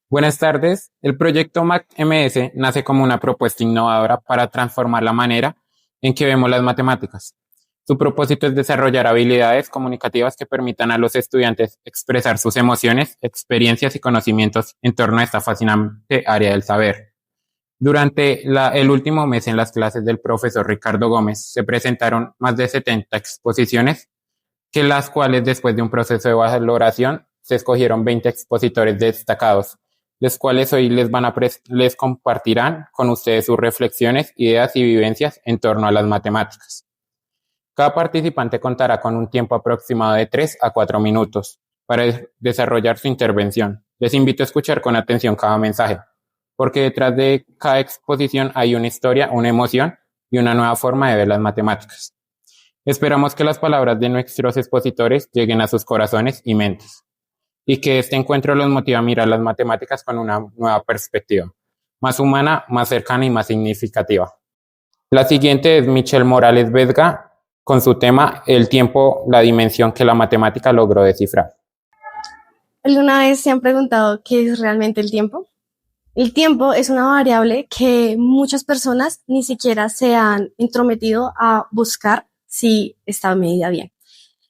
Buenas tardes. El proyecto MAC-MS nace como una propuesta innovadora para transformar la manera en que vemos las matemáticas. Su propósito es desarrollar habilidades comunicativas que permitan a los estudiantes expresar sus emociones, experiencias y conocimientos en torno a esta fascinante área del saber. Durante el último mes en las clases del profesor Ricardo Gómez se presentaron más de 70 exposiciones, que las cuales después de un proceso de valoración se escogieron 20 expositores destacados, los cuales hoy les compartirán con ustedes sus reflexiones, ideas y vivencias en torno a las matemáticas. Cada participante contará con un tiempo aproximado de 3 a 4 minutos para desarrollar su intervención. Les invito a escuchar con atención cada mensaje, porque detrás de cada exposición hay una historia, una emoción y una nueva forma de ver las matemáticas. Esperamos que las palabras de nuestros expositores lleguen a sus corazones y mentes, y que este encuentro los motive a mirar las matemáticas con una nueva perspectiva, más humana, más cercana y más significativa. La siguiente es Michelle Morales Vesga, con su tema El tiempo, la dimensión que la matemática logró descifrar. ¿Alguna vez se han preguntado qué es realmente el tiempo? El tiempo es una variable que muchas personas ni siquiera se han intrometido a buscar si está medida bien.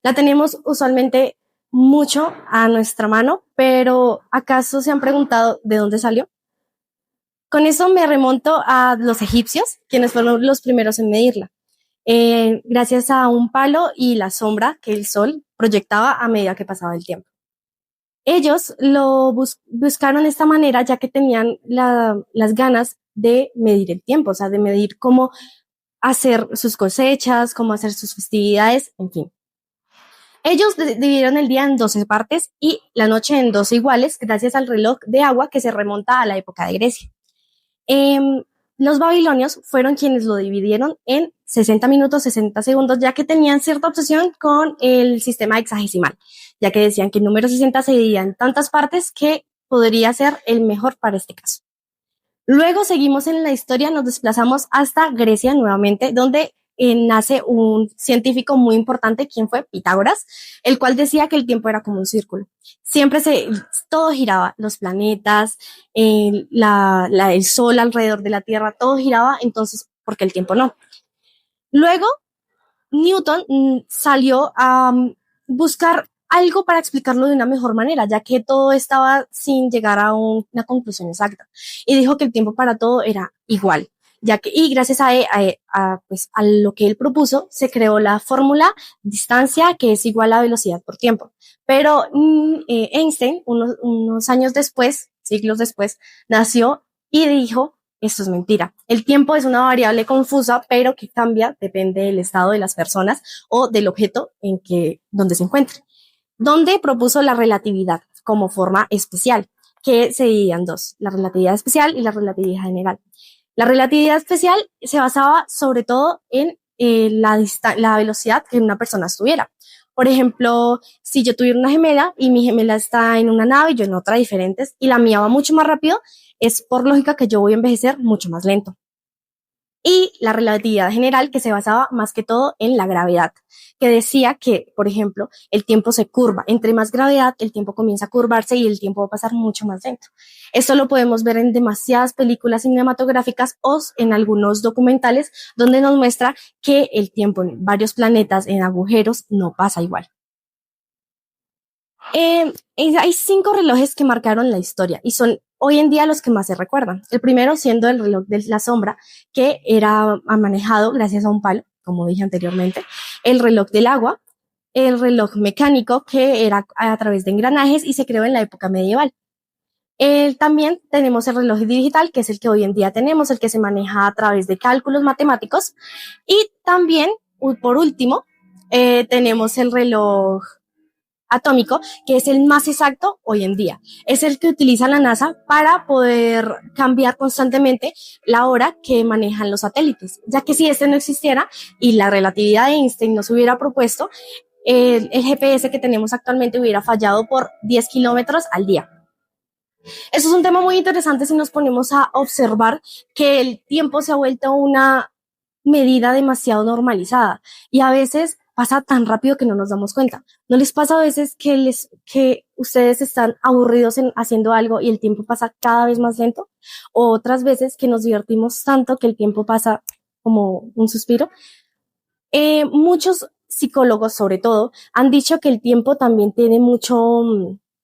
La tenemos usualmente mucho a nuestra mano, pero ¿acaso se han preguntado de dónde salió? Con eso me remonto a los egipcios, quienes fueron los primeros en medirla, gracias a un palo y la sombra que el sol proyectaba a medida que pasaba el tiempo. Ellos lo buscaron de esta manera ya que tenían las ganas de medir el tiempo, o sea, de medir cómo hacer sus cosechas, cómo hacer sus festividades, en fin. Ellos dividieron el día en 12 partes y la noche en 12 iguales gracias al reloj de agua que se remonta a la época de Grecia. Eh, los babilonios fueron quienes lo dividieron en 60 minutos, 60 segundos, ya que tenían cierta obsesión con el sistema hexagesimal, ya que decían que el número 60 se dividía en tantas partes que podría ser el mejor para este caso. Luego seguimos en la historia, nos desplazamos hasta Grecia nuevamente, donde nace un científico muy importante, quien fue Pitágoras, el cual decía que el tiempo era como un círculo. Todo giraba, los planetas, el sol alrededor de la Tierra, todo giraba, entonces, ¿por qué el tiempo no? Luego, Newton salió a buscar algo para explicarlo de una mejor manera, ya que todo estaba sin llegar a una conclusión exacta. Y dijo que el tiempo para todo era igual, y gracias a lo que él propuso, se creó la fórmula distancia que es igual a velocidad por tiempo. Pero Einstein, unos años después, siglos después, nació y dijo: esto es mentira. El tiempo es una variable confusa, pero que cambia, depende del estado de las personas o del objeto donde se encuentre. Donde propuso la relatividad como forma especial, que se dividía en dos: la relatividad especial y la relatividad general. La relatividad especial se basaba sobre todo en la velocidad que una persona estuviera. Por ejemplo, si yo tuviera una gemela y mi gemela está en una nave y yo en otra diferentes y la mía va mucho más rápido, es por lógica que yo voy a envejecer mucho más lento. Y la relatividad general, que se basaba más que todo en la gravedad, que decía que, por ejemplo, el tiempo se curva. Entre más gravedad, el tiempo comienza a curvarse y el tiempo va a pasar mucho más lento. Esto lo podemos ver en demasiadas películas cinematográficas o en algunos documentales donde nos muestra que el tiempo en varios planetas, en agujeros, no pasa igual. Hay 5 relojes que marcaron la historia y son hoy en día los que más se recuerdan. El primero siendo el reloj de la sombra, que era manejado gracias a un palo, como dije anteriormente. El reloj del agua, el reloj mecánico, que era a través de engranajes y se creó en la época medieval. También tenemos el reloj digital, que es el que hoy en día tenemos, el que se maneja a través de cálculos matemáticos. Y también, por último, tenemos el reloj atómico, que es el más exacto hoy en día. Es el que utiliza la NASA para poder cambiar constantemente la hora que manejan los satélites, ya que si este no existiera y la relatividad de Einstein no se hubiera propuesto, el GPS que tenemos actualmente hubiera fallado por 10 kilómetros al día. Eso es un tema muy interesante si nos ponemos a observar que el tiempo se ha vuelto una medida demasiado normalizada y a veces pasa tan rápido que no nos damos cuenta. ¿No les pasa a veces que ustedes están aburridos haciendo algo y el tiempo pasa cada vez más lento? O otras veces que nos divertimos tanto que el tiempo pasa como un suspiro. Muchos psicólogos, sobre todo, han dicho que el tiempo también tiene mucha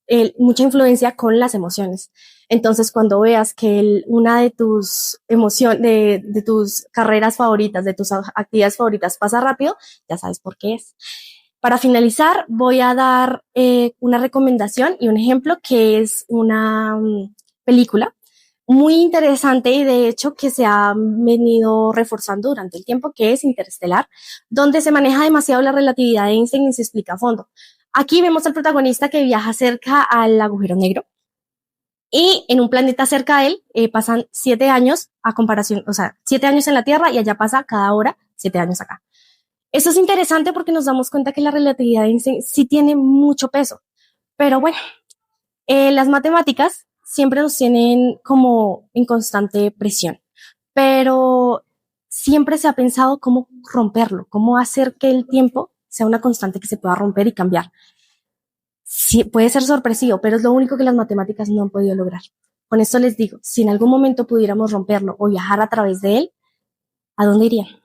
influencia con las emociones. Entonces, cuando veas que una de tus de tus carreras favoritas, de tus actividades favoritas pasa rápido, ya sabes por qué es. Para finalizar, voy a dar una recomendación y un ejemplo que es una película muy interesante y de hecho que se ha venido reforzando durante el tiempo, que es Interestelar, donde se maneja demasiado la relatividad de Einstein y se explica a fondo. Aquí vemos al protagonista que viaja cerca al agujero negro y en un planeta cerca a él pasan 7 años a comparación, o sea, 7 años en la Tierra y allá pasa cada hora 7 años acá. Eso es interesante porque nos damos cuenta que la relatividad de Einstein sí tiene mucho peso, pero bueno, las matemáticas siempre nos tienen como en constante presión, pero siempre se ha pensado cómo romperlo, cómo hacer que el tiempo sea una constante que se pueda romper y cambiar. Sí, puede ser sorpresivo, pero es lo único que las matemáticas no han podido lograr. Con esto les digo, si en algún momento pudiéramos romperlo o viajar a través de él, ¿a dónde irían?